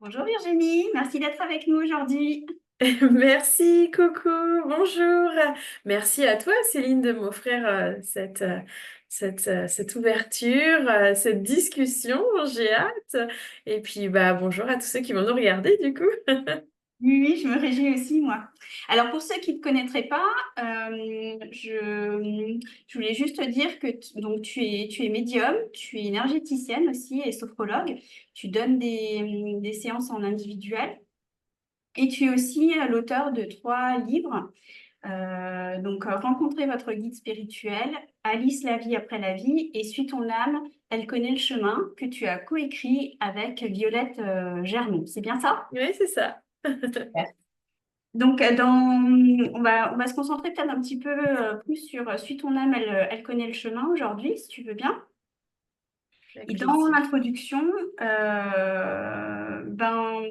Bonjour Virginie, merci d'être avec nous aujourd'hui. Merci Coco, bonjour. Merci à toi Céline de m'offrir cette ouverture, cette discussion, j'ai hâte. Et puis bonjour à tous ceux qui vont nous regarder du coup. Oui, oui, je me réjouis aussi, moi. Alors, pour ceux qui ne te connaîtraient pas, je voulais juste te dire que donc, tu es médium, tu es énergéticienne aussi et sophrologue. Tu donnes des séances en individuel et tu es aussi l'auteur de 3 livres. Rencontrer votre guide spirituel, Alice, la vie après la vie et Suis ton âme, elle connaît le chemin, que tu as coécrit avec Violette Germont. C'est bien ça? Oui, c'est ça. Donc, on va se concentrer peut-être un petit peu plus sur Suis ton âme, elle connaît le chemin aujourd'hui, si tu veux bien. Avec Et dans plaisir. l'introduction, ben,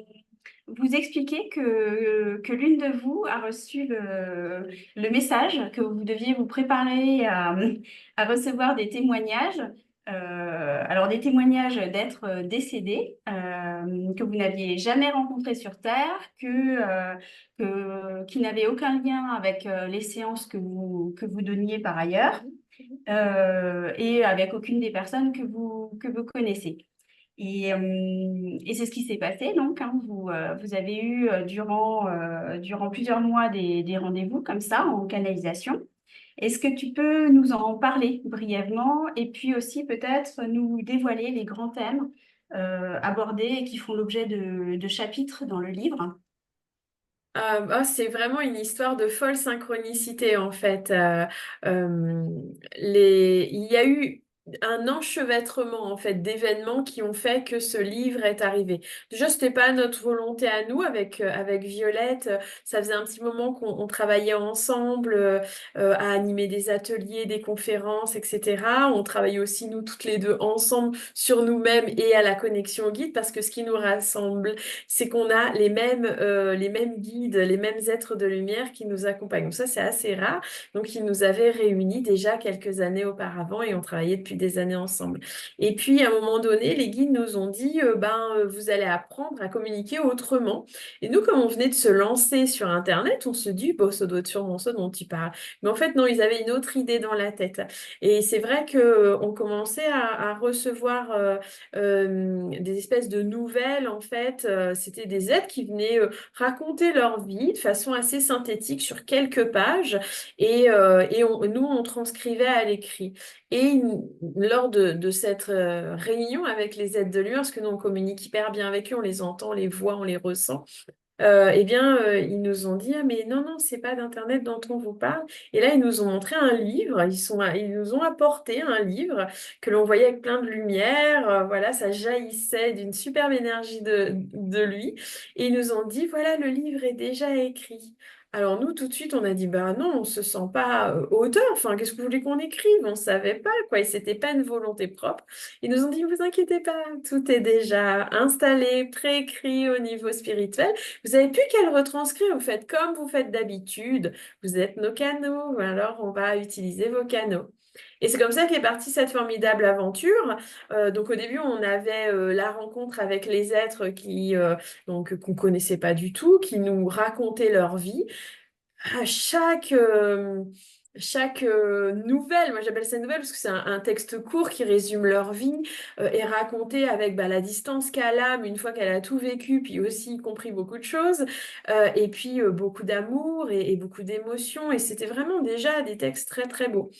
vous expliquez que l'une de vous a reçu le message que vous deviez vous préparer à recevoir des témoignages. Alors, des témoignages d'êtres décédés que vous n'aviez jamais rencontrés sur Terre, qui n'avaient aucun lien avec les séances que vous donniez par ailleurs Mhm, mhm. et avec aucune des personnes que vous connaissez. Et c'est ce qui s'est passé, donc, hein. Vous avez eu durant plusieurs mois des rendez-vous comme ça en canalisation. Est-ce que tu peux nous en parler brièvement et puis aussi peut-être nous dévoiler les grands thèmes abordés et qui font l'objet de chapitres dans le livre? C'est vraiment une histoire de folle synchronicité en fait. Il y a eu un enchevêtrement en fait d'événements qui ont fait que ce livre est arrivé. Déjà, c'était pas notre volonté à nous avec Violette. Ça faisait un petit moment qu'on travaillait ensemble à animer des ateliers, des conférences, etc. On travaillait aussi nous toutes les deux ensemble sur nous-mêmes et à la connexion au guide parce que ce qui nous rassemble c'est qu'on a les mêmes guides, les mêmes êtres de lumière qui nous accompagnent. Donc ça, c'est assez rare. Donc, ils nous avaient réunis déjà quelques années auparavant et on travaillait depuis des années ensemble. Et puis, à un moment donné, les guides nous ont dit, vous allez apprendre à communiquer autrement. Et nous, comme on venait de se lancer sur Internet, on se dit, bon, ça doit être sûrement ça dont tu parles. Mais en fait, non, ils avaient une autre idée dans la tête. Et c'est vrai que on commençait à recevoir des espèces de nouvelles, en fait. C'était des êtres qui venaient raconter leur vie de façon assez synthétique sur quelques pages nous, on transcrivait à l'écrit. Et lors de cette réunion avec les êtres de lumière, parce que nous, on communique hyper bien avec eux, on les entend, on les voit, on les ressent. Ils nous ont dit, ah, mais non, non, c'est pas d'Internet dont on vous parle. Et là, ils nous ont montré un livre, ils nous ont apporté un livre que l'on voyait avec plein de lumière, voilà, ça jaillissait d'une superbe énergie de lui. Et ils nous ont dit, voilà, le livre est déjà écrit. Alors nous, tout de suite, on a dit, bah non, on se sent pas auteur, enfin, qu'est-ce que vous voulez qu'on écrive? On savait pas, quoi, et c'était pas une volonté propre. Ils nous ont dit, vous inquiétez pas, tout est déjà installé, préécrit au niveau spirituel. Vous n'avez plus qu'à le retranscrire. Vous faites comme vous faites d'habitude. Vous êtes nos canaux. Alors, on va utiliser vos canaux. Et c'est comme ça qu'est partie cette formidable aventure. Donc au début, on avait la rencontre avec les êtres qu'on connaissait pas du tout, qui nous racontaient leur vie à chaque nouvelle, moi j'appelle ça nouvelle parce que c'est un texte court qui résume leur vie, est raconté avec la distance qu'elle a, mais une fois qu'elle a tout vécu, puis aussi compris beaucoup de choses, et puis beaucoup d'amour et beaucoup d'émotions, et c'était vraiment déjà des textes très très beaux.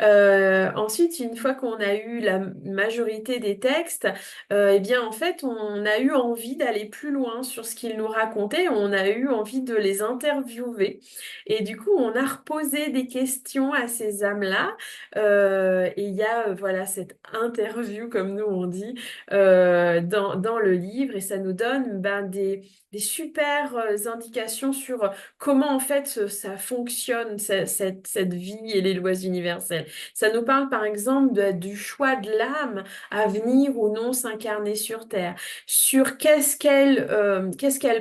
Ensuite, une fois qu'on a eu la majorité des textes, eh bien, en fait, on a eu envie d'aller plus loin sur ce qu'ils nous racontaient. On a eu envie de les interviewer. Et du coup, on a reposé des questions à ces âmes-là. Et il y a, voilà, cette interview, comme nous on dit, dans le livre. Et ça nous donne des super indications sur comment, en fait, ça fonctionne, cette vie et les lois universelles. Ça nous parle par exemple du choix de l'âme à venir ou non s'incarner sur Terre, sur qu'est-ce qu'elle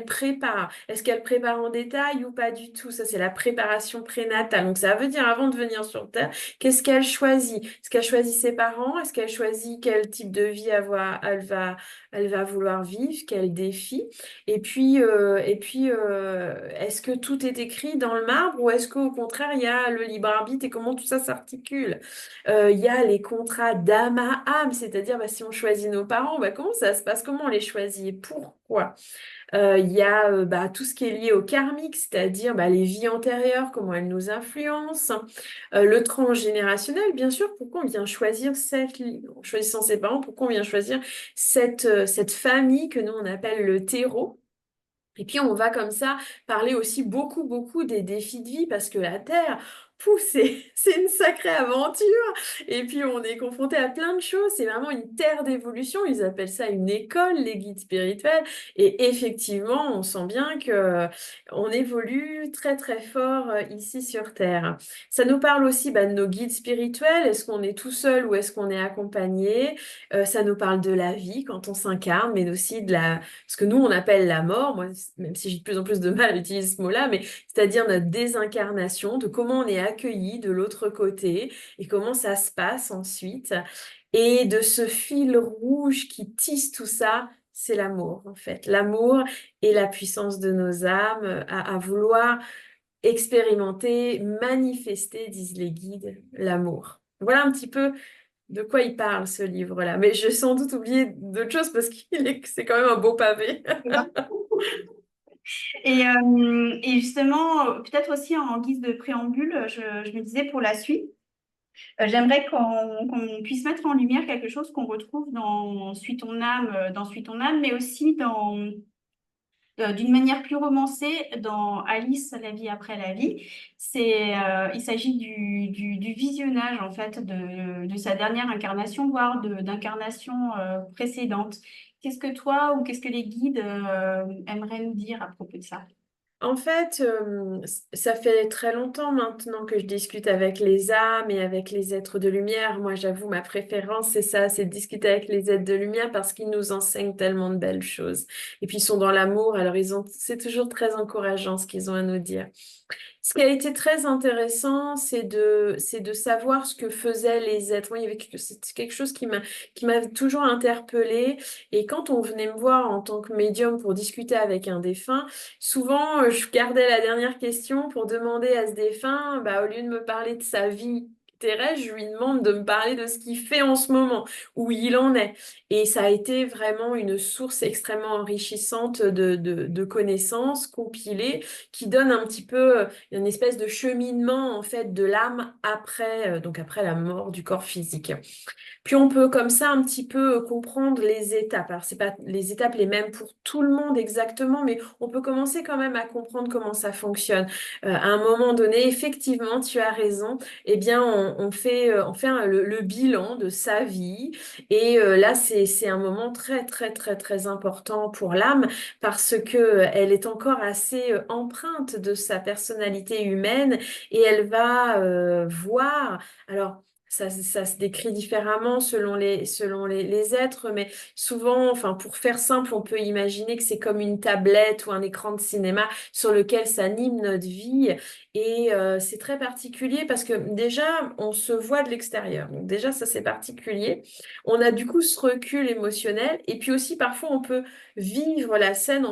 prépare. Est-ce qu'elle prépare en détail ou pas du tout? Ça, c'est la préparation prénatale. Donc ça veut dire avant de venir sur Terre, qu'est-ce qu'elle choisit? Est-ce qu'elle choisit ses parents? Est-ce qu'elle choisit quel type de vie elle va vouloir vivre? Quel défi? Est-ce que tout est écrit dans le marbre ou est-ce qu'au contraire, il y a le libre arbitre et comment tout ça s'articule? Il y a les contrats d'âme à âme, c'est-à-dire bah, si on choisit nos parents, bah, comment ça se passe? Comment on les choisit et pourquoi? Il y a bah, tout ce qui est lié au karmique, c'est-à-dire bah, les vies antérieures, comment elles nous influencent. Le transgénérationnel, bien sûr, pourquoi on vient choisir en choisissant ses parents, pourquoi on vient choisir cette famille que nous on appelle le terreau. Et puis on va comme ça parler aussi beaucoup, beaucoup des défis de vie parce que la Terre, pouf, c'est une sacrée aventure. Et puis on est confronté à plein de choses. C'est vraiment une terre d'évolution. Ils appellent ça une école, les guides spirituels. Et effectivement, on sent bien que on évolue très, très fort ici sur Terre. Ça nous parle aussi bah, de nos guides spirituels. Est-ce qu'on est tout seul ou est-ce qu'on est accompagné? Ça nous parle de la vie quand on s'incarne, mais aussi de ce que nous, on appelle la mort, moi, même si j'ai de plus en plus de mal à utiliser ce mot-là, mais c'est-à-dire notre désincarnation, de comment on est accueilli de l'autre côté et comment ça se passe ensuite. Et de ce fil rouge qui tisse tout ça, c'est l'amour, en fait. L'amour et la puissance de nos âmes à vouloir expérimenter, manifester, disent les guides, l'amour. Voilà un petit peu de quoi il parle ce livre-là. Mais j'ai sans doute oublié d'autres choses parce c'est quand même un beau pavé. Et justement, peut-être aussi en guise de préambule, je me disais pour la suite, j'aimerais qu'on puisse mettre en lumière quelque chose qu'on retrouve dans Suis ton âme, mais aussi d'une manière plus romancée dans Alice, la vie après la vie. Il s'agit du visionnage en fait de sa dernière incarnation, voire d'incarnations précédentes. Qu'est-ce que toi ou qu'est-ce que les guides aimeraient nous dire à propos de ça? En fait, ça fait très longtemps maintenant que je discute avec les âmes et avec les êtres de lumière. Moi, j'avoue, ma préférence, c'est ça, c'est de discuter avec les êtres de lumière parce qu'ils nous enseignent tellement de belles choses. Et puis, ils sont dans l'amour, alors c'est toujours très encourageant ce qu'ils ont à nous dire. Ce qui a été très intéressant, c'est de savoir ce que faisaient les êtres. Moi, c'est quelque chose qui m'a toujours interpellée. Et quand on venait me voir en tant que médium pour discuter avec un défunt, souvent, je gardais la dernière question pour demander à ce défunt, bah, au lieu de me parler de sa vie terrestre, je lui demande de me parler de ce qu'il fait en ce moment, où il en est. Et ça a été vraiment une source extrêmement enrichissante de connaissances compilées qui donne un petit peu une espèce de cheminement en fait de l'âme après, donc après la mort du corps physique. Puis on peut comme ça un petit peu comprendre les étapes. Alors c'est pas les étapes les mêmes pour tout le monde exactement, mais on peut commencer quand même à comprendre comment ça fonctionne. À un moment donné, effectivement, tu as raison. Eh bien, on fait le bilan de sa vie, et là c'est un moment très très très très important pour l'âme parce que elle est encore assez empreinte de sa personnalité humaine et elle va voir. Alors ça se décrit différemment selon les êtres, mais souvent, enfin, pour faire simple, on peut imaginer que c'est comme une tablette ou un écran de cinéma sur lequel s'anime notre vie. Et c'est très particulier parce que déjà, on se voit de l'extérieur. Donc déjà, ça, c'est particulier. On a du coup ce recul émotionnel. Et puis aussi, parfois, on peut vivre la scène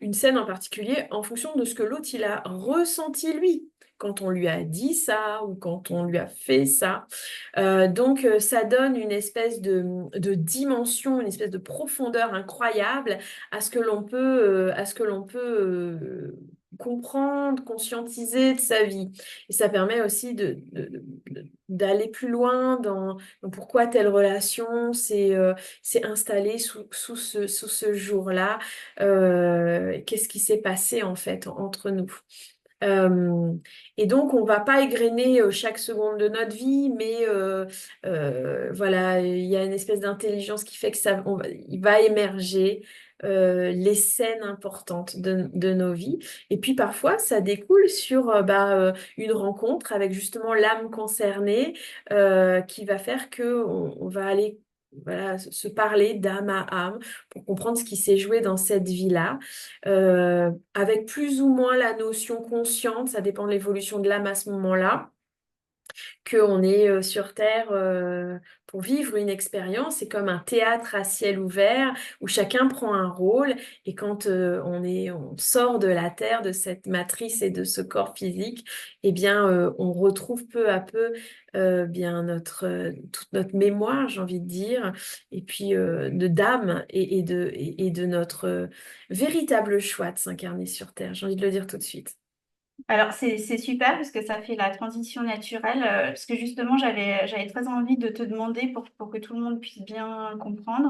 une scène en particulier, en fonction de ce que l'autre, il a ressenti lui quand on lui a dit ça ou quand on lui a fait ça. Donc, ça donne une espèce de dimension, une espèce de profondeur incroyable à ce que l'on peut comprendre, conscientiser de sa vie. Et ça permet aussi d'aller plus loin dans pourquoi telle relation s'est installée sous ce jour-là. Qu'est-ce qui s'est passé en fait entre nous? Euh, et donc, on va pas égrener chaque seconde de notre vie, mais voilà, il y a une espèce d'intelligence qui fait que il va émerger les scènes importantes de nos vies. Et puis parfois, ça découle sur une rencontre avec justement l'âme concernée qui va faire que on va aller voilà, se parler d'âme à âme pour comprendre ce qui s'est joué dans cette vie-là, avec plus ou moins la notion consciente, ça dépend de l'évolution de l'âme à ce moment-là, qu'on est sur Terre pour vivre une expérience. C'est comme un théâtre à ciel ouvert où chacun prend un rôle. Et quand on sort de la Terre, de cette matrice et de ce corps physique, eh bien, on retrouve peu à peu bien toute notre mémoire, j'ai envie de dire, et puis de d'âme et de notre véritable choix de s'incarner sur Terre. J'ai envie de le dire tout de suite. Alors, c'est super parce que ça fait la transition naturelle. Parce que justement, j'avais très envie de te demander pour que tout le monde puisse bien comprendre.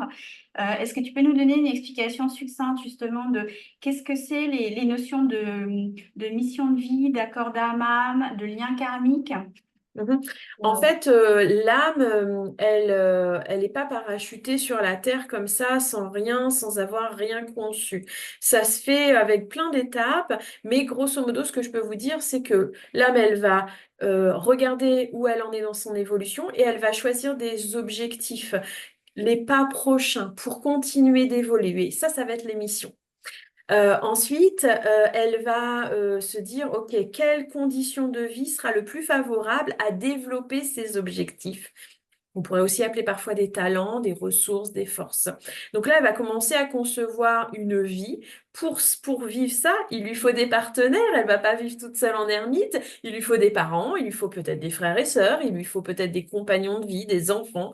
Est-ce que tu peux nous donner une explication succincte justement de qu'est-ce que c'est les notions de mission de vie, d'accord d'âme à âme, de lien karmique? Mhm. En Euh, fait, l'âme, elle n'est pas parachutée sur la terre comme ça, sans rien, sans avoir rien conçu. Ça se fait avec plein d'étapes, mais grosso modo, ce que je peux vous dire, c'est que l'âme, elle va regarder où elle en est dans son évolution et elle va choisir des objectifs, les pas prochains pour continuer d'évoluer. Ça va être les missions. Ensuite, elle va se dire, OK, quelle condition de vie sera le plus favorable à développer ses objectifs? On pourrait aussi appeler parfois des talents, des ressources, des forces. Donc là, elle va commencer à concevoir une vie. Pour vivre ça, il lui faut des partenaires. Elle va pas vivre toute seule en ermite. Il lui faut des parents, il lui faut peut-être des frères et sœurs, il lui faut peut-être des compagnons de vie, des enfants,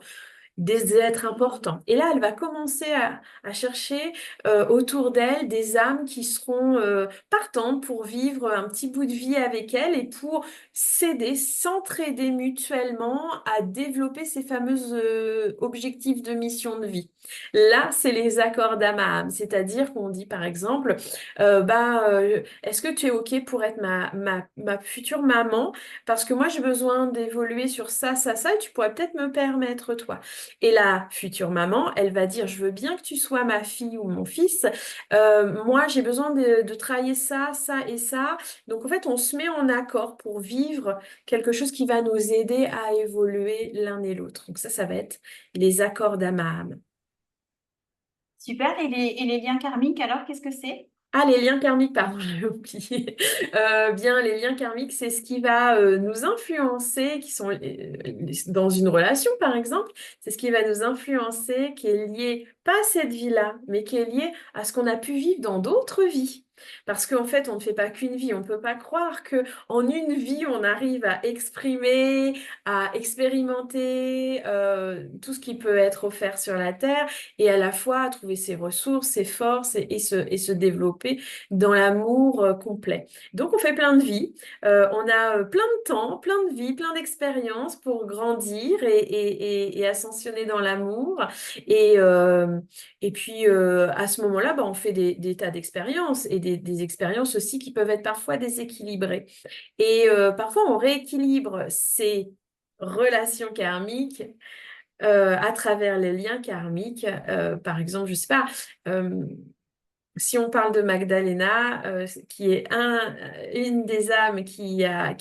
des êtres importants. Et là, elle va commencer à chercher autour d'elle des âmes qui seront partantes pour vivre un petit bout de vie avec elle et pour s'aider, s'entraider mutuellement à développer ces fameux objectifs de mission de vie. Là, c'est les accords d'âme à âme, c'est-à-dire qu'on dit par exemple, est-ce que tu es OK pour être ma future maman? Parce que moi, j'ai besoin d'évoluer sur ça, et tu pourrais peut-être me permettre, toi. Et la future maman, elle va dire, je veux bien que tu sois ma fille ou mon fils. Moi, j'ai besoin de travailler ça et ça. Donc, en fait, on se met en accord pour vivre quelque chose qui va nous aider à évoluer l'un et l'autre. Donc, ça va être les accords d'âme à âme. Super. Et les liens karmiques, alors, qu'est-ce que c'est? Ah, les liens karmiques, pardon, j'ai oublié. Bien, les liens karmiques, c'est ce qui va nous influencer, qui sont dans une relation, par exemple, c'est ce qui va nous influencer, qui est lié pas à cette vie-là, mais qui est lié à ce qu'on a pu vivre dans d'autres vies. Parce qu'en fait, on ne fait pas qu'une vie. On ne peut pas croire que en une vie, on arrive à exprimer, à expérimenter tout ce qui peut être offert sur la Terre et à la fois trouver ses ressources, ses forces et se développer dans l'amour complet. Donc on fait plein de vies, on a plein de temps, plein de vies, plein d'expériences pour grandir et ascensionner dans l'amour. Et, euh, et puis à ce moment-là, bah, on fait des tas d'expériences et des expériences aussi qui peuvent être parfois déséquilibrées. Et parfois on rééquilibre ces relations karmiques à travers les liens karmiques. Par exemple, je sais pas, euh, si on parle de Magdalena, qui est une des âmes qui a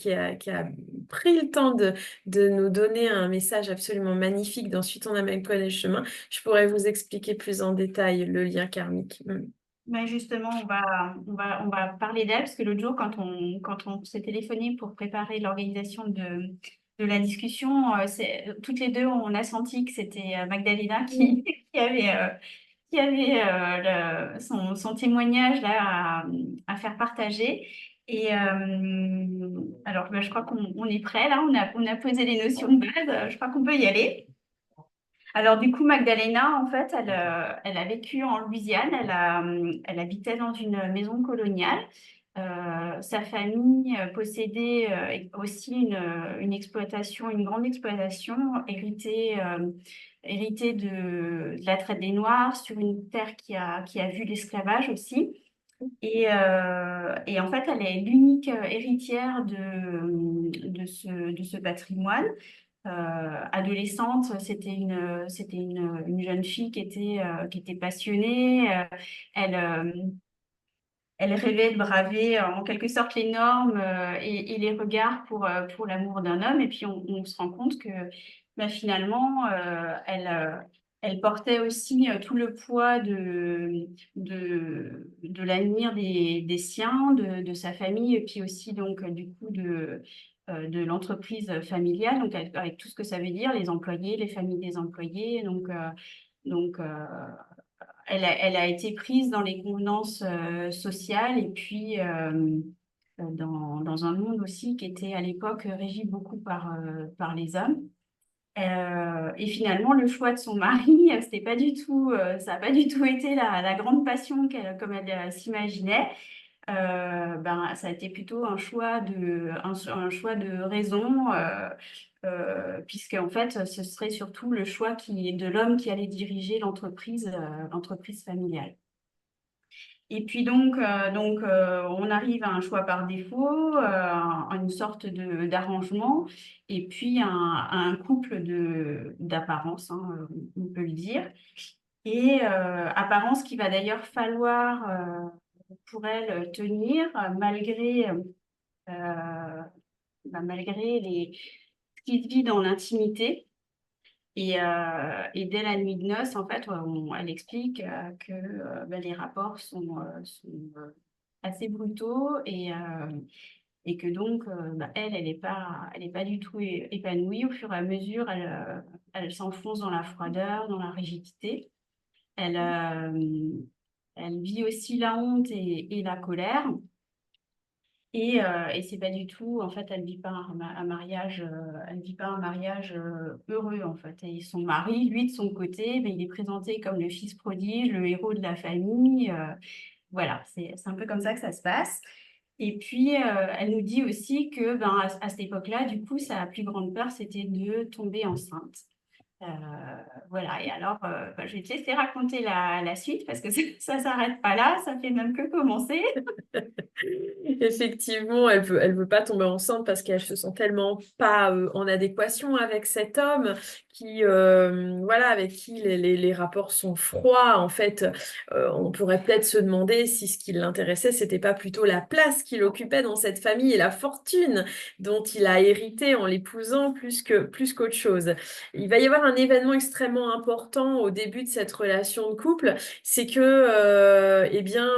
pris le temps de nous donner un message absolument magnifique dans Suite on a même connaît le chemin, je pourrais vous expliquer plus en détail le lien karmique. Mm. Ben justement, on va parler d'elle parce que l'autre jour, quand on s'est téléphoné pour préparer l'organisation de la discussion, toutes les deux, on a senti que c'était Magdalena Mm. qui avait son témoignage là à faire partager. Et alors, ben, je crois qu'on est prêt là, on a posé les notions de base, je crois qu'on peut y aller. Alors du coup, Magdalena, en fait, elle a vécu en Louisiane, elle habitait dans une maison coloniale. Sa famille possédait aussi une exploitation, une grande exploitation héritée de la traite des Noirs sur une terre qui a vu l'esclavage aussi. Et en fait, elle est l'unique héritière de ce patrimoine. Adolescente, c'était une jeune fille qui était passionnée. Elle, euh, Elle rêvait de braver en quelque sorte les normes et les regards pour l'amour d'un homme. Et puis on se rend compte que bah, finalement, elle portait aussi tout le poids de l'avenir des siens, de sa famille, et puis aussi donc du coup de l'entreprise familiale, donc avec tout ce que ça veut dire, les employés, les familles des employés. Donc elle a été prise dans les convenances sociales et puis dans un monde aussi qui était à l'époque régi beaucoup par les hommes. Et finalement, le choix de son mari, ça n'a pas du tout été la grande passion comme elle s'imaginait. Ben, ça a été plutôt un choix de raison, puisque en fait, ce serait surtout le choix de l'homme qui allait diriger l'entreprise familiale. Et puis on arrive à un choix par défaut, à une sorte d'arrangement, et puis à un couple d'apparence, hein, on peut le dire. Et apparence qu'il va d'ailleurs falloir pour elle tenir malgré ce qui se vit dans l'intimité. Et dès la nuit de noces, en fait, elle explique que ben, les rapports sont assez brutaux et que donc, ben, elle est pas du tout épanouie. Au fur et à mesure, elle s'enfonce dans la froideur, dans la rigidité. Elle, euh, Elle vit aussi la honte et la colère. Et c'est pas du tout, en fait, elle vit pas un mariage heureux, en fait. Et son mari, lui, de son côté, ben, il est présenté comme le fils prodige, le héros de la famille. Voilà, c'est un peu comme ça que ça se passe. Et puis, elle nous dit aussi que, ben, à cette époque-là, du coup, sa plus grande peur, c'était de tomber enceinte. Euh, voilà, et alors, ben, je vais te laisser raconter la suite parce que ça s'arrête pas là, ça fait même que commencer. Effectivement, elle veut pas tomber enceinte parce qu'elle se sent tellement pas en adéquation avec cet homme qui, voilà, avec qui les rapports sont froids. En fait, on pourrait peut-être se demander si ce qui l'intéressait, c'était pas plutôt la place qu'il occupait dans cette famille et la fortune dont il a hérité en l'épousant plus qu'autre chose. Il va y avoir un événement extrêmement important au début de cette relation de couple, c'est que, eh bien,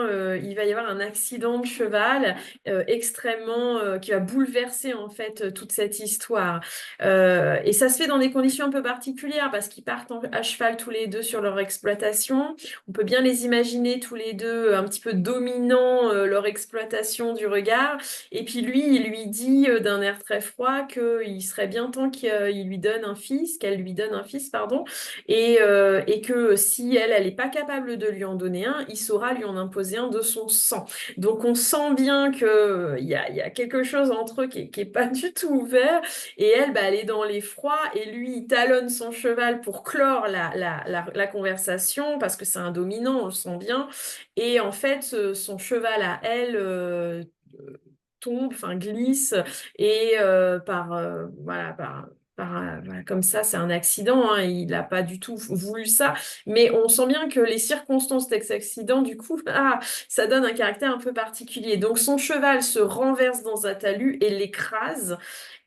il va y avoir un accident de cheval extrêmement qui va bouleverser en fait toute cette histoire. Et ça se fait dans des conditions un peu particulières parce qu'ils partent à cheval tous les deux sur leur exploitation. On peut bien les imaginer tous les deux un petit peu dominant leur exploitation du regard. Et puis lui, il lui dit d'un air très froid qu'il serait bien temps qu'il lui donne un fils, qu'elle lui donne un fils, pardon, et que si elle n'est pas capable de lui en donner un, il saura lui en imposer un de son sang. Donc on sent bien il y a quelque chose entre eux qui est pas du tout ouvert. Et elle, bah, elle est dans l'effroi et lui, il talonne son cheval pour clore la conversation parce que c'est un dominant, on le sent bien. Et en fait, son cheval à elle tombe, enfin glisse et voilà, voilà, comme ça, c'est un accident, hein, il n'a pas du tout voulu ça, mais on sent bien que les circonstances de cet accident, du coup, ça donne un caractère un peu particulier. Donc son cheval se renverse dans un talus et l'écrase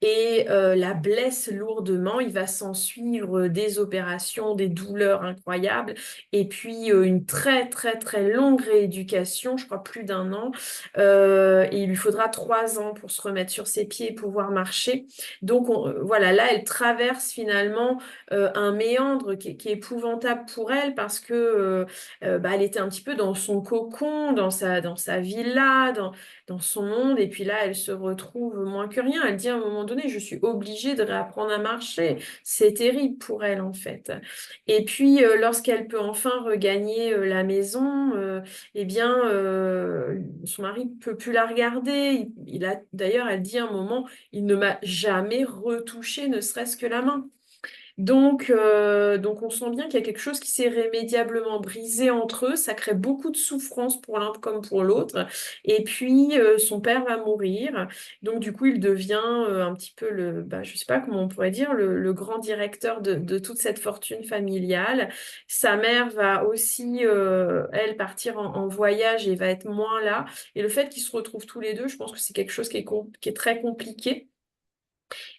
et la blesse lourdement. Il va s'en suivre des opérations, des douleurs incroyables et puis une très très très longue rééducation, je crois plus d'un an. Et il lui faudra 3 ans pour se remettre sur ses pieds et pouvoir marcher. Donc voilà, là, elle traverse finalement un méandre qui est épouvantable pour elle parce que bah, elle était un petit peu dans son cocon, dans sa villa, dans son monde. Et puis là, elle se retrouve moins que rien. Elle dit à un moment donné, je suis obligée de réapprendre à marcher. C'est terrible pour elle, en fait. Et puis, lorsqu'elle peut enfin regagner la maison, eh bien, son mari ne peut plus la regarder. D'ailleurs, elle dit à un moment, il ne m'a jamais retouché, ne serait-ce que la main. Donc on sent bien qu'il y a quelque chose qui s'est irrémédiablement brisé entre eux. Ça crée beaucoup de souffrance pour l'un comme pour l'autre. Et puis, son père va mourir. Donc, du coup, il devient un petit peu je sais pas comment on pourrait dire, le grand directeur de toute cette fortune familiale. Sa mère va aussi, elle, partir en voyage et va être moins là. Et le fait qu'ils se retrouvent tous les deux, je pense que c'est quelque chose qui est très compliqué.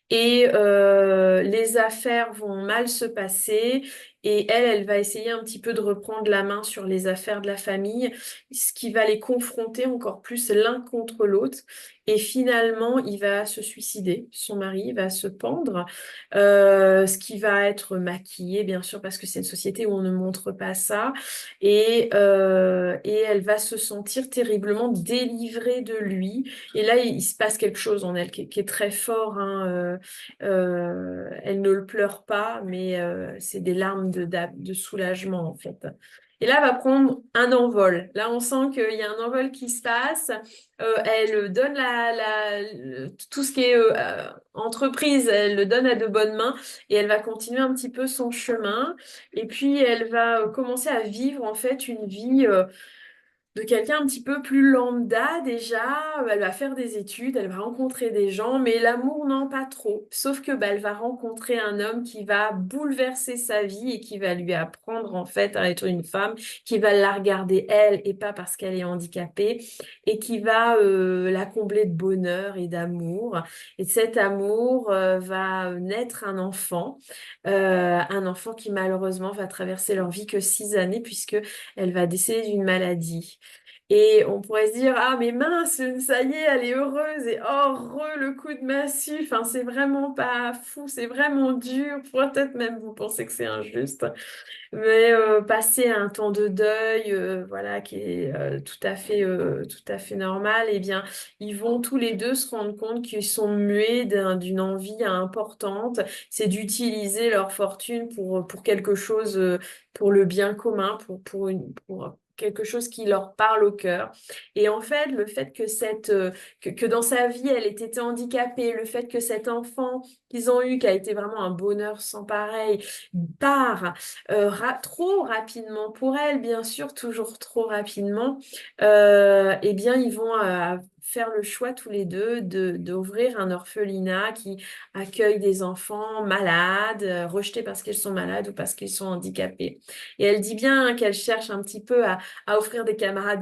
Et les affaires vont mal se passer et elle va essayer un petit peu de reprendre la main sur les affaires de la famille, ce qui va les confronter encore plus l'un contre l'autre. Et finalement, il va se suicider, son mari va se pendre, ce qui va être maquillé, bien sûr, parce que c'est une société où on ne montre pas ça. Et elle va se sentir terriblement délivrée de lui. Et là, il se passe quelque chose en elle qui est très fort, hein. Elle ne le pleure pas, mais c'est des larmes de soulagement, en fait. Et là, elle va prendre un envol. Là, on sent qu'il y a un envol qui se passe. Elle donne tout ce qui est entreprise, elle le donne à de bonnes mains et elle va continuer un petit peu son chemin. Et puis, elle va commencer à vivre en fait une vie de quelqu'un un petit peu plus lambda déjà. Elle va faire des études, elle va rencontrer des gens, mais l'amour, non, pas trop. Sauf que bah, elle va rencontrer un homme qui va bouleverser sa vie et qui va lui apprendre en fait à être une femme, qui va la regarder elle et pas parce qu'elle est handicapée, et qui va la combler de bonheur et d'amour. Et de cet amour va naître un enfant qui malheureusement va traverser leur vie que 6 années puisque elle va décéder d'une maladie. Et on pourrait se dire, ah mais mince, ça y est, elle est heureuse et oh, le coup de massue. Enfin, c'est vraiment pas fou, c'est vraiment dur. Peut-être même vous pensez que c'est injuste. Mais passer un temps de deuil, voilà, qui est tout à fait normal, eh bien, ils vont tous les deux se rendre compte qu'ils sont muets d'une envie importante, c'est d'utiliser leur fortune pour quelque chose, pour le bien commun, pour quelque chose qui leur parle au cœur. Et en fait, le fait que dans sa vie, elle ait été handicapée, le fait que cet enfant qu'ils ont eu, qui a été vraiment un bonheur sans pareil, part trop rapidement pour elle, bien sûr, toujours trop rapidement, eh bien, ils vont faire le choix tous les deux d'ouvrir un orphelinat qui accueille des enfants malades, rejetés parce qu'ils sont malades ou parce qu'ils sont handicapés. Et elle dit bien qu'elle cherche un petit peu à offrir des camarades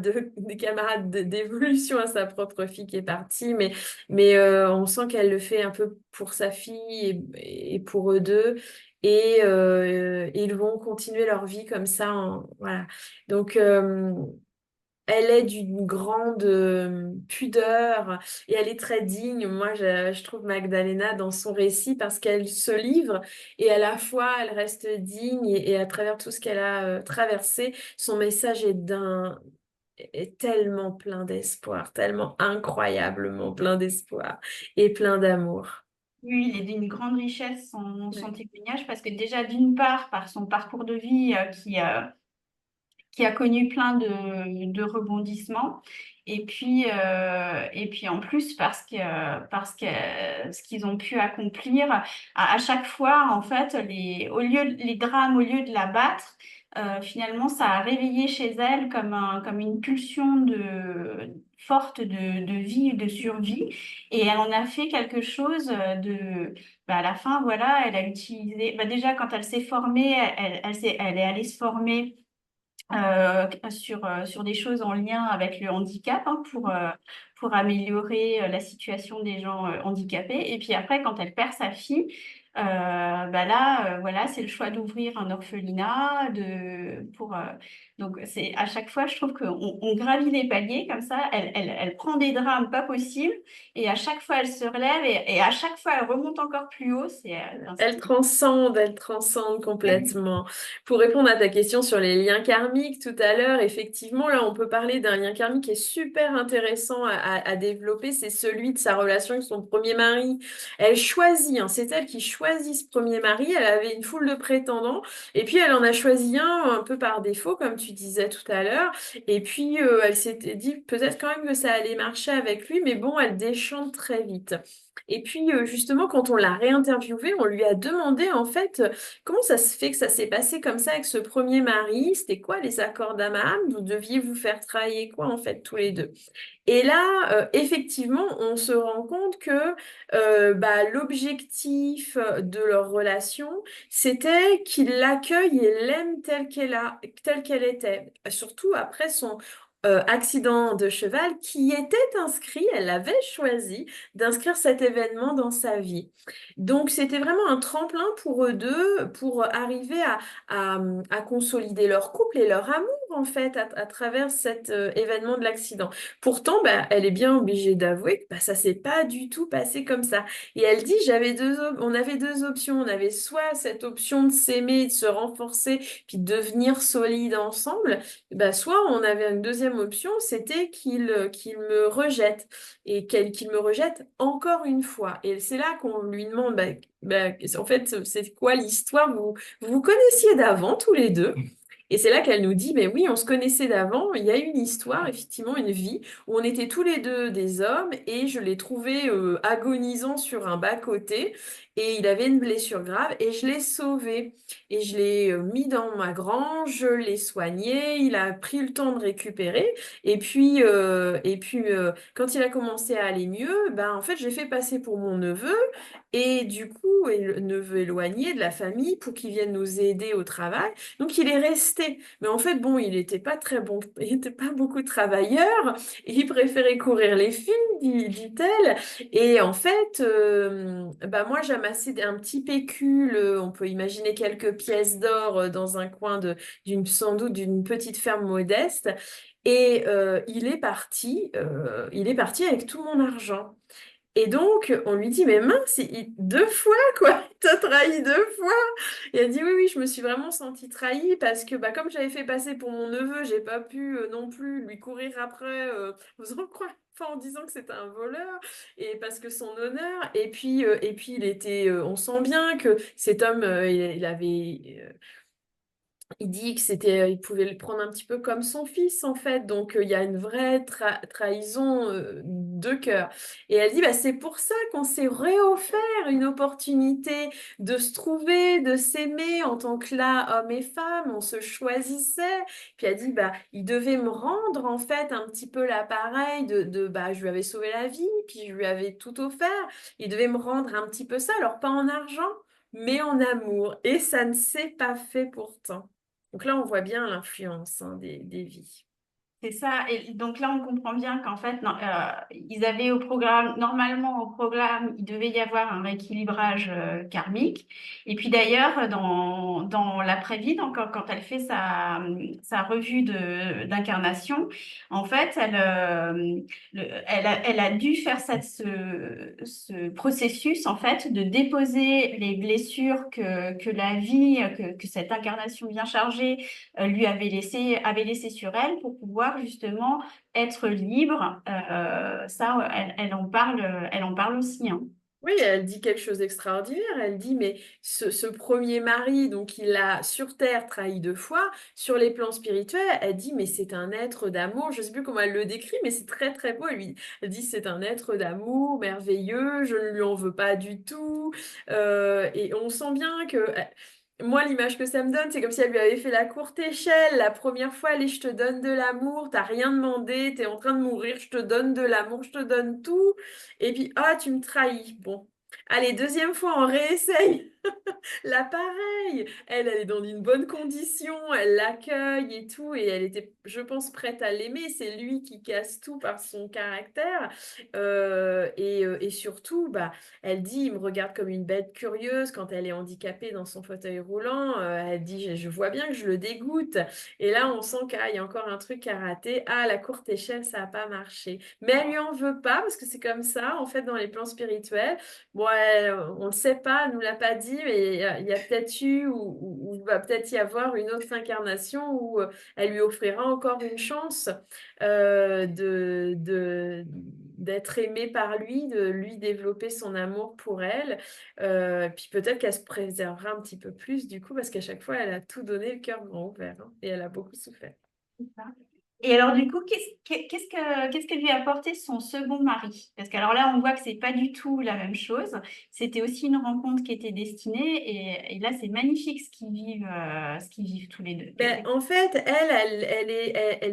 d'évolution à sa propre fille qui est partie, mais on sent qu'elle le fait un peu pour sa fille et pour eux deux et ils vont continuer leur vie comme ça. Voilà. Donc, elle est d'une grande pudeur et elle est très digne. Moi, je trouve Magdalena dans son récit parce qu'elle se livre et à la fois, elle reste digne et à travers tout ce qu'elle a traversé, son message est tellement plein d'espoir, tellement incroyablement plein d'espoir et plein d'amour. Oui, il est d'une grande richesse son Ouais. témoignage parce que déjà d'une part par son parcours de vie qui a connu plein de rebondissements et puis en plus parce que ce qu'ils ont pu accomplir à chaque fois en fait les drames au lieu de la battre finalement ça a réveillé chez elle comme une pulsion forte de vie de survie et elle en a fait quelque chose à la fin voilà elle a utilisé déjà quand elle s'est formée elle est allée se former sur des choses en lien avec le handicap hein, pour améliorer la situation des gens handicapés. Et puis après, quand elle perd sa fille, là, voilà, c'est le choix d'ouvrir un orphelinat. Donc, c'est à chaque fois, je trouve qu'on gravit les paliers comme ça. Elle prend des drames pas possibles et à chaque fois, elle se relève et à chaque fois, elle remonte encore plus haut. Elle transcende complètement. Pour répondre à ta question sur les liens karmiques tout à l'heure, effectivement, là, on peut parler d'un lien karmique qui est super intéressant à développer. C'est celui de sa relation avec son premier mari. Elle choisit, hein, c'est elle qui choisit ce premier mari. Elle avait une foule de prétendants et puis elle en a choisi un peu par défaut, comme tu disais tout à l'heure. Et puis, elle s'était dit peut-être quand même que ça allait marcher avec lui, mais bon, elle déchante très vite. Et puis, justement, quand on l'a réinterviewée, on lui a demandé, en fait, comment ça se fait que ça s'est passé comme ça avec ce premier mari? C'était quoi les accords d'Abraham? Vous deviez vous faire travailler quoi, en fait, tous les deux? Et là, effectivement, on se rend compte que l'objectif de leur relation, c'était qu'il l'accueille et l'aime telle qu'elle était. Surtout après accident de cheval qui était inscrit, elle avait choisi d'inscrire cet événement dans sa vie. Donc c'était vraiment un tremplin pour eux deux, pour arriver à consolider leur couple et leur amour en fait à travers cet événement de l'accident. Pourtant, bah, elle est bien obligée d'avouer que bah, ça s'est pas du tout passé comme ça. Et elle dit, on avait deux options. On avait soit cette option de s'aimer, de se renforcer, puis de devenir solide ensemble, bah, soit on avait une deuxième option, c'était qu'il me rejette et qu'il me rejette encore une fois. Et c'est là qu'on lui demande, en fait, c'est quoi l'histoire? Vous vous connaissiez d'avant tous les deux? Et c'est là qu'elle nous dit, mais oui, on se connaissait d'avant, il y a une histoire, effectivement, une vie, où on était tous les deux des hommes, et je l'ai trouvé agonisant sur un bas-côté, et il avait une blessure grave, et je l'ai sauvé. Et je l'ai mis dans ma grange, je l'ai soigné, il a pris le temps de récupérer, et puis quand il a commencé à aller mieux, ben, en fait, j'ai fait passer pour mon neveu, et du coup, et le neveu éloigné de la famille, pour qu'il vienne nous aider au travail. Donc il est resté. Mais en fait, bon, il n'était pas très bon, il n'était pas beaucoup travailleur. Il préférait courir les films, dit-elle. Et en fait, bah moi, j'amassais un petit pécule. On peut imaginer quelques pièces d'or dans un coin sans doute d'une petite ferme modeste. Et il est parti avec tout mon argent. Et donc, on lui dit, mais mince, deux fois, quoi, il t'a trahi deux fois. Et elle dit, oui, oui, je me suis vraiment sentie trahie parce que, bah, comme j'avais fait passer pour mon neveu, j'ai pas pu non plus lui courir après, en faisant quoi? Enfin, en disant que c'était un voleur, et parce que son honneur, et puis on sent bien que cet homme, il avait, il dit que il pouvait le prendre un petit peu comme son fils en fait, donc il y a une vraie trahison de cœur. Et elle dit, bah, c'est pour ça qu'on s'est réoffert une opportunité de se trouver, de s'aimer en tant que là, homme et femme, on se choisissait. Puis elle dit, bah, il devait me rendre en fait un petit peu l'appareil bah, je lui avais sauvé la vie, puis je lui avais tout offert. Il devait me rendre un petit peu ça, alors pas en argent, mais en amour. Et ça ne s'est pas fait pourtant. Donc là, on voit bien l'influence hein, des vies. C'est ça. Et donc là, on comprend bien qu'en fait, non, ils avaient normalement au programme, il devait y avoir un rééquilibrage karmique. Et puis d'ailleurs, dans l'après-vie, donc quand elle fait sa revue d'incarnation, en fait, elle a dû faire ce processus, en fait, de déposer les blessures que la vie, que cette incarnation bien chargée lui avait laissé sur elle pour pouvoir justement être libre. Ça, elle en parle aussi, hein. Oui, elle dit quelque chose d'extraordinaire. Elle dit, mais ce premier mari, donc il a sur Terre trahi deux fois, sur les plans spirituels, elle dit, mais c'est un être d'amour. Je ne sais plus comment elle le décrit, mais c'est très très beau. Elle dit, c'est un être d'amour merveilleux, je ne lui en veux pas du tout. Et on sent bien que moi, l'image que ça me donne, c'est comme si elle lui avait fait la courte échelle. La première fois, allez, je te donne de l'amour, t'as rien demandé, t'es en train de mourir, je te donne de l'amour, je te donne tout. Et puis, ah, tu me trahis. Bon. Allez, deuxième fois, on réessaye. Là, pareil, elle est dans une bonne condition, elle l'accueille et tout, et elle était, je pense, prête à l'aimer. C'est lui qui casse tout par son caractère. Et surtout, bah, elle dit, il me regarde comme une bête curieuse quand elle est handicapée dans son fauteuil roulant. Elle dit, je vois bien que je le dégoûte. Et là, on sent qu'il y a encore un truc à rater. Ah, la courte échelle, ça n'a pas marché. Mais elle lui en veut pas, parce que c'est comme ça, en fait, dans les plans spirituels. Bon, on ne le sait pas, elle ne nous l'a pas dit, mais il y a peut-être eu ou il va peut-être y avoir une autre incarnation où elle lui offrira encore une chance d'être aimée par lui, de lui développer son amour pour elle. Puis peut-être qu'elle se préservera un petit peu plus du coup, parce qu'à chaque fois, elle a tout donné le cœur grand ouvert hein, et elle a beaucoup souffert. C'est ça. Et alors, du coup, qu'est-ce que lui a apporté son second mari? Parce que alors là, on voit que c'est pas du tout la même chose. C'était aussi une rencontre qui était destinée. Et là, c'est magnifique ce qu'ils vivent tous les deux. Ben, en fait,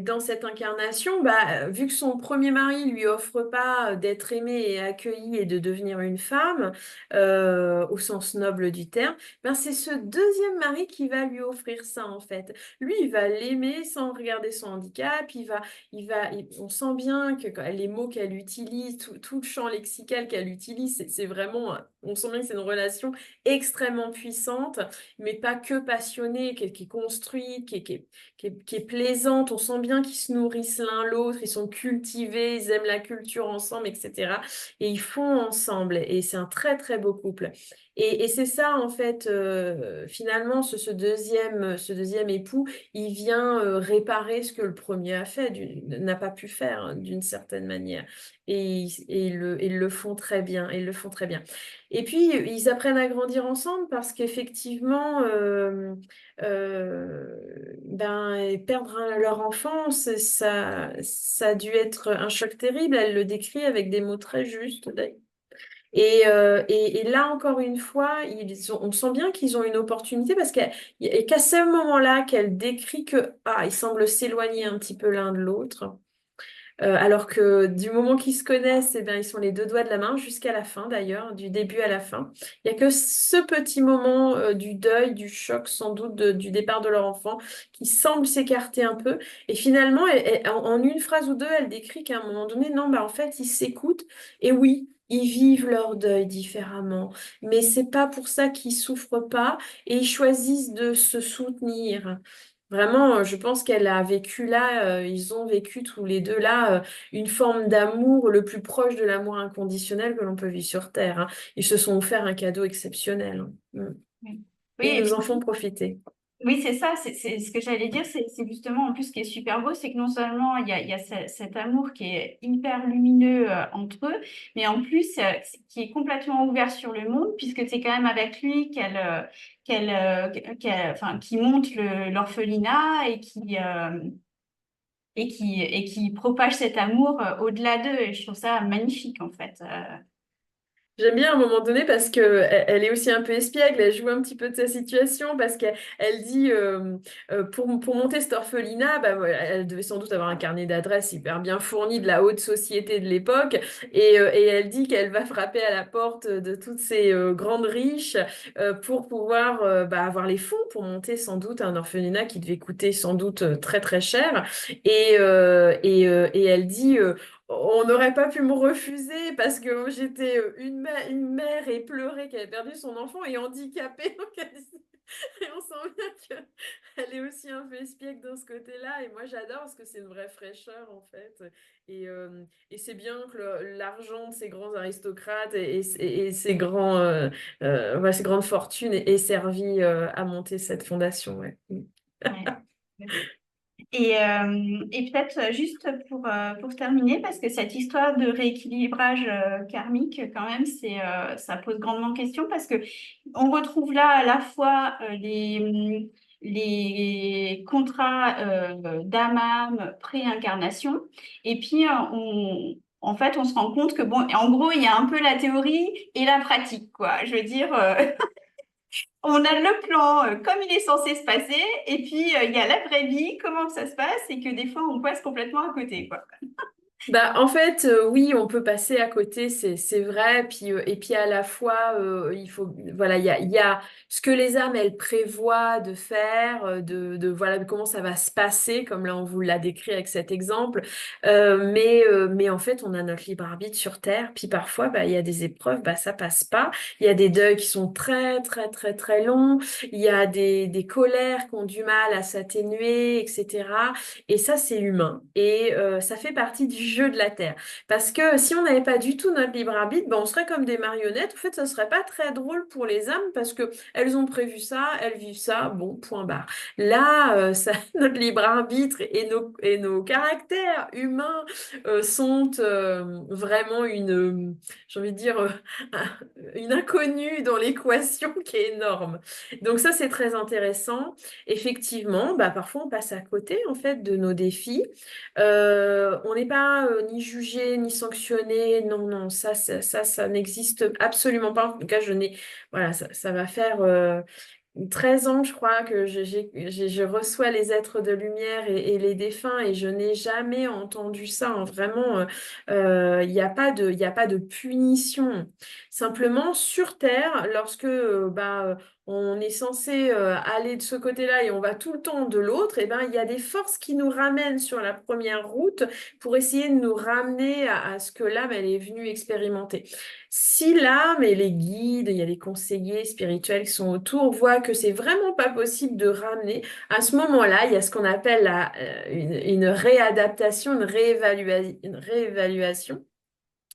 dans cette incarnation, bah, vu que son premier mari lui offre pas d'être aimée et accueillie et de devenir une femme, au sens noble du terme, ben, c'est ce deuxième mari qui va lui offrir ça, en fait. Lui, il va l'aimer sans regarder son handicap, là, puis on sent bien que les mots qu'elle utilise, tout le champ lexical qu'elle utilise, c'est vraiment, on sent bien que c'est une relation extrêmement puissante, mais pas que passionnée, qui est construite, qui est plaisante. On sent bien qu'ils se nourrissent l'un l'autre, ils sont cultivés, ils aiment la culture ensemble, etc. Et ils font ensemble, et c'est un très très beau couple. Et c'est ça, en fait, finalement, ce deuxième époux, il vient réparer ce que le premier a fait, n'a pas pu faire, hein, d'une certaine manière. Ils le font très bien, ils le font très bien. Et puis, ils apprennent à grandir ensemble parce qu'effectivement, perdre leur enfance, ça a dû être un choc terrible. Elle le décrit avec des mots très justes, d'ailleurs. Et là, encore une fois, on sent bien qu'ils ont une opportunité parce qu'à ce moment-là qu'elle décrit que ils semblent s'éloigner un petit peu l'un de l'autre. Alors que du moment qu'ils se connaissent, eh bien, ils sont les deux doigts de la main jusqu'à la fin d'ailleurs, du début à la fin. Il n'y a que ce petit moment du deuil, du choc sans doute du départ de leur enfant qui semble s'écarter un peu. Et finalement, en une phrase ou deux, elle décrit qu'à un moment donné, non, bah, en fait, ils s'écoutent. Et oui, ils vivent leur deuil différemment. Mais c'est pas pour ça qu'ils souffrent pas et ils choisissent de se soutenir. Vraiment, je pense qu'elle a vécu là, ils ont vécu tous les deux là, une forme d'amour le plus proche de l'amour inconditionnel que l'on peut vivre sur Terre, hein. Ils se sont offert un cadeau exceptionnel, hein. Oui, Et ils et nous en puis font profiter. oui, c'est ça, c'est ce que j'allais dire, c'est justement en plus ce qui est super beau, c'est que non seulement il y a cet amour qui est hyper lumineux entre eux, mais en plus qui est complètement ouvert sur le monde, puisque c'est quand même avec lui enfin, qui monte l'orphelinat et qui propage cet amour au-delà d'eux. Et je trouve ça magnifique en fait. J'aime bien à un moment donné parce que elle est aussi un peu espiègle, elle joue un petit peu de sa situation parce qu'elle dit pour monter cet orphelinat, bah, voilà, elle devait sans doute avoir un carnet d'adresses hyper bien fourni de la haute société de l'époque et elle dit qu'elle va frapper à la porte de toutes ces grandes riches pour pouvoir avoir les fonds pour monter sans doute un orphelinat qui devait coûter sans doute très très cher et elle dit on n'aurait pas pu me refuser parce que j'étais une mère éplorée qui avait perdu son enfant et handicapée. Donc et on sent bien qu'elle est aussi un peu espiègle dans ce côté-là. Et moi, j'adore parce que c'est une vraie fraîcheur, en fait. Et c'est bien que l'argent de ces grands aristocrates et ces grandes fortunes ait servi à monter cette fondation. Ouais. Ouais. Et peut-être juste pour terminer, parce que cette histoire de rééquilibrage karmique, quand même, ça pose grandement question, parce que on retrouve là à la fois les contrats d'âme, pré-incarnation, et puis en fait, on se rend compte que, bon, en gros, il y a un peu la théorie et la pratique, quoi. Je veux dire, on a le plan comme il est censé se passer, et puis il y a la vraie vie, comment que ça se passe, et que des fois on passe complètement à côté, quoi. Bah, en fait, oui, on peut passer à côté, c'est vrai. Et puis à la fois, voilà, il y a ce que les âmes, elles prévoient de faire, voilà, de comment ça va se passer, comme là, on vous l'a décrit avec cet exemple. Mais en fait, on a notre libre arbitre sur Terre. Puis parfois, bah, il y a des épreuves, bah, ça passe pas. Il y a des deuils qui sont très, très, très, très longs. Il y a des colères qui ont du mal à s'atténuer, etc. Et ça, c'est humain. Et ça fait partie du jeu de la Terre. Parce que si on n'avait pas du tout notre libre arbitre, ben, on serait comme des marionnettes. En fait, ce serait pas très drôle pour les âmes parce que elles ont prévu ça, elles vivent ça, bon, point barre. Là, notre libre arbitre et nos caractères humains sont vraiment j'ai envie de dire, une inconnue dans l'équation qui est énorme. Donc ça, c'est très intéressant. Effectivement, bah, parfois on passe à côté en fait de nos défis. On n'est pas ni jugé ni sanctionné. Non, non, ça n'existe absolument pas. En tout cas, voilà, ça va faire 13 ans, je crois, que je reçois les êtres de lumière et les défunts et je n'ai jamais entendu ça, hein. Vraiment, il y a pas de punition. Simplement, sur Terre, lorsque on est censé aller de ce côté-là et on va tout le temps de l'autre, et ben, il y a des forces qui nous ramènent sur la première route pour essayer de nous ramener à ce que l'âme, elle est venue expérimenter. Si l'âme et les guides, il y a les conseillers spirituels qui sont autour, voient que c'est vraiment pas possible de ramener, à ce moment-là, il y a ce qu'on appelle une réadaptation, une réévaluation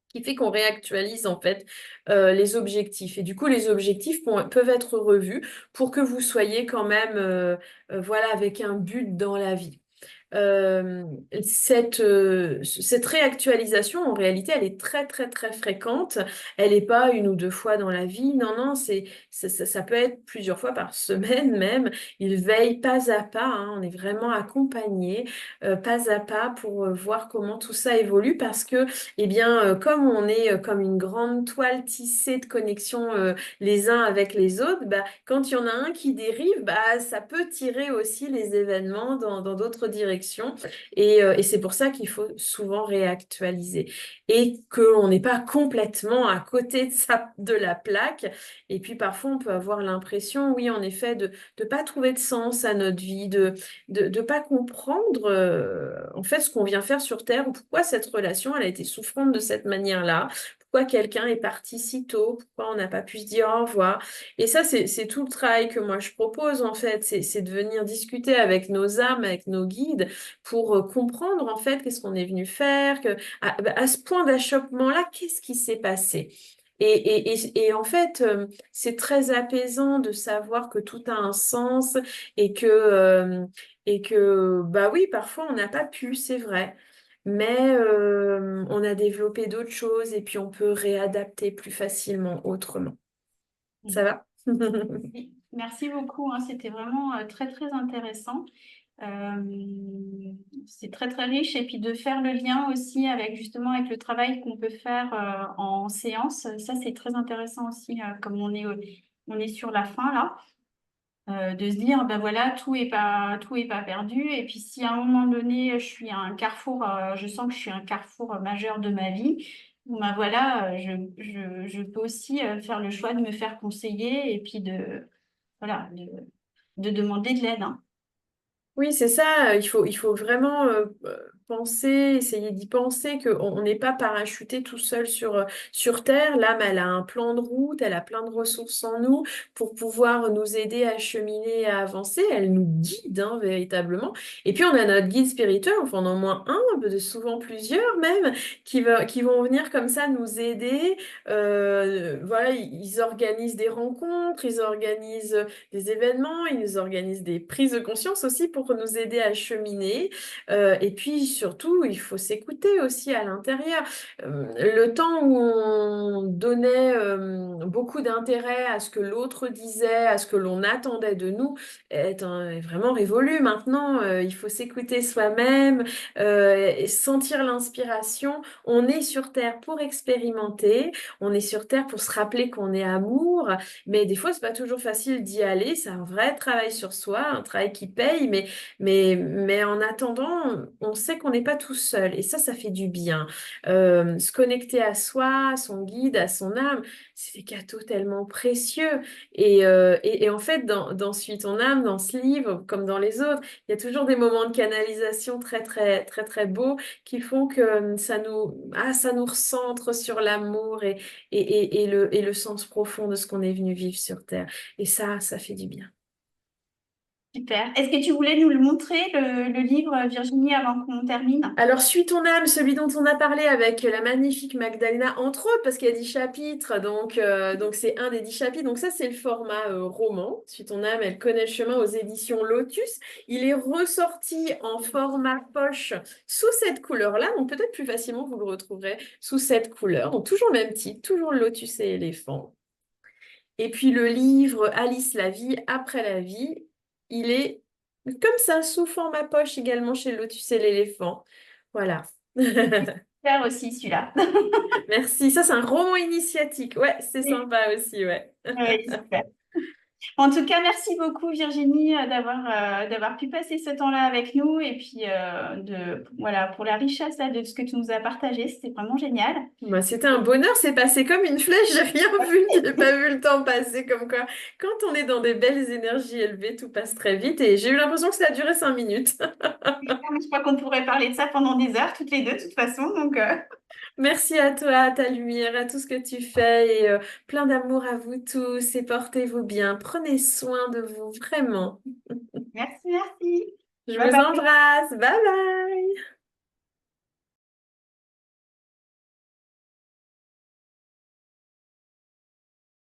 qui fait qu'on réactualise en fait les objectifs. Et du coup, les objectifs peuvent être revus pour que vous soyez quand même voilà, avec un but dans la vie. Euh, cette réactualisation, en réalité, elle est très, très, très fréquente. Elle n'est pas une ou deux fois dans la vie. Non, non, ça peut être plusieurs fois par semaine même. Il veille pas à pas, hein. On est vraiment accompagné pas à pas pour voir comment tout ça évolue parce que, eh bien, comme on est comme une grande toile tissée de connexion les uns avec les autres, bah, quand il y en a un qui dérive, bah, ça peut tirer aussi les événements dans d'autres directions. Et c'est pour ça qu'il faut souvent réactualiser. Et qu'on n'est pas complètement à côté de la plaque. Et puis parfois, on peut avoir l'impression, oui, en effet, de ne pas trouver de sens à notre vie, de ne pas comprendre en fait ce qu'on vient faire sur Terre ou pourquoi cette relation, elle a été souffrante de cette manière-là. Pourquoi quelqu'un est parti si tôt? Pourquoi on n'a pas pu se dire au revoir? Et ça, c'est tout le travail que moi je propose en fait, c'est de venir discuter avec nos âmes, avec nos guides, pour comprendre en fait qu'est-ce qu'on est venu faire, à ce point d'achoppement-là, qu'est-ce qui s'est passé? Et en fait, c'est très apaisant de savoir que tout a un sens et que bah oui, parfois on n'a pas pu, c'est vrai. Mais on a développé d'autres choses et puis on peut réadapter plus facilement autrement. Ça Mm. va? Oui, merci beaucoup, hein, c'était vraiment très très intéressant. C'est très très riche et puis de faire le lien aussi avec justement avec le travail qu'on peut faire en séance, ça c'est très intéressant aussi comme on est sur la fin là, de se dire ben voilà tout est pas perdu et puis si à un moment donné je suis à un carrefour, je sens que je suis à un carrefour majeur de ma vie, bon, ben voilà je peux aussi faire le choix de me faire conseiller et puis de voilà de demander de l'aide, hein. Oui, c'est ça. Il faut vraiment penser, essayer d'y penser, qu'on on n'est pas parachuté tout seul sur Terre. L'âme, elle a un plan de route, elle a plein de ressources en nous pour pouvoir nous aider à cheminer, à avancer. Elle nous guide, hein, véritablement. Et puis, on a notre guide spirituel, enfin, au moins un, souvent plusieurs même, qui vont venir comme ça nous aider. Voilà, ils organisent des rencontres, ils organisent des événements, ils nous organisent des prises de conscience aussi pour nous aider à cheminer. Et puis surtout, il faut s'écouter aussi à l'intérieur. Le temps où on donnait beaucoup d'intérêt à ce que l'autre disait, à ce que l'on attendait de nous, est vraiment révolu. Maintenant, il faut s'écouter soi-même, et sentir l'inspiration. On est sur Terre pour expérimenter, on est sur Terre pour se rappeler qu'on est amour. Mais des fois, c'est pas toujours facile d'y aller. C'est un vrai travail sur soi, un travail qui paye. Mais en attendant, on sait qu'on n'est pas tout seul. Et ça fait du bien. Se connecter à soi, à son guide, à son âme, c'est des cadeaux tellement précieux. Et en fait, dans Suis ton âme, dans ce livre, comme dans les autres, il y a toujours des moments de canalisation très, très, très, très beaux qui font que ça nous recentre sur l'amour et le sens profond de ce qu'on est venu vivre sur Terre. Et ça fait du bien. Super. Est-ce que tu voulais nous le montrer, le livre, Virginie, avant qu'on termine? Alors, Suis ton âme, celui dont on a parlé avec la magnifique Magdalena, entre autres, parce qu'il y a 10 chapitres, donc c'est un des 10 chapitres. Donc ça, c'est le format roman. Suis ton âme, elle connaît le chemin aux éditions Lotus. Il est ressorti en format poche sous cette couleur-là, donc peut-être plus facilement vous le retrouverez sous cette couleur. Donc toujours le même titre, toujours Lotus et éléphant. Et puis le livre Alice la vie après la vie, il est comme ça, sous format poche également chez Lotus et l'éléphant. Voilà. Super aussi, celui-là. Merci. Ça, c'est un roman initiatique. Ouais, c'est Oui, sympa aussi, ouais. oui, super. En tout cas, merci beaucoup Virginie d'avoir pu passer ce temps-là avec nous et puis voilà pour la richesse là, de ce que tu nous as partagé. C'était vraiment génial. Bah, c'était un bonheur, c'est passé comme une flèche, j'ai rien vu, j'ai pas vu le temps passer comme quoi. Quand on est dans des belles énergies élevées, tout passe très vite et j'ai eu l'impression que ça a duré 5 minutes. Je crois qu'on pourrait parler de ça pendant des heures toutes les deux de toute façon. Donc Merci à toi, à ta lumière, à tout ce que tu fais et plein d'amour à vous tous et portez-vous bien. Prenez soin de vous, vraiment. merci, merci. Je Bye vous bye. embrasse, bye bye.